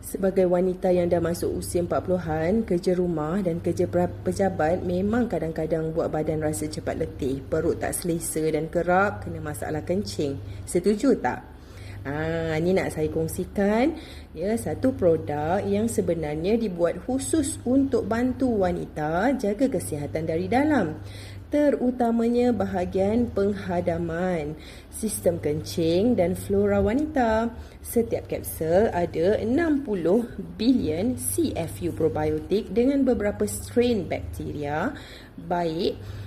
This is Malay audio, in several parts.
Sebagai wanita yang dah masuk usia 40-an, kerja rumah dan kerja pejabat memang kadang-kadang buat badan rasa cepat letih, perut tak selesa dan kerap kena masalah kencing. Setuju tak? Ni nak saya kongsikan satu produk yang sebenarnya dibuat khusus untuk bantu wanita jaga kesihatan dari dalam, terutamanya bahagian penghadaman, sistem kencing dan flora wanita. Setiap kapsul ada 60 bilion CFU probiotik dengan beberapa strain bakteria baik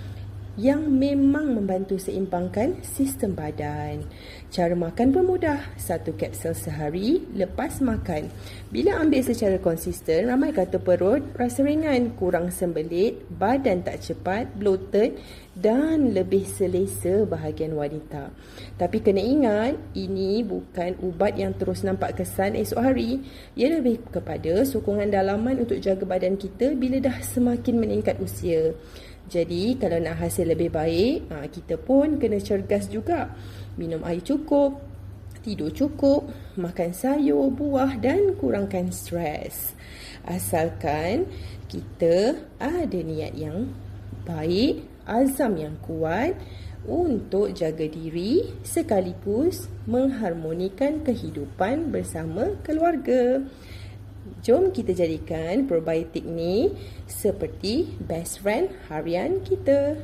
yang memang membantu seimbangkan sistem badan. Cara makan pun mudah. 1 kapsul sehari lepas makan. Bila ambil secara konsisten, ramai kata perut rasa ringan, kurang sembelit, badan tak cepat, bloated dan lebih selesa bahagian wanita. Tapi kena ingat, ini bukan ubat yang terus nampak kesan esok hari. Ia lebih kepada sokongan dalaman untuk jaga badan kita bila dah semakin meningkat usia. Jadi kalau nak hasil lebih baik, kita pun kena cergas juga. Minum air cukup, tidur cukup, makan sayur, buah dan kurangkan stres. Asalkan kita ada niat yang baik, azam yang kuat untuk jaga diri sekaligus mengharmonikan kehidupan bersama keluarga. Jom kita jadikan probiotik ni seperti best friend harian kita.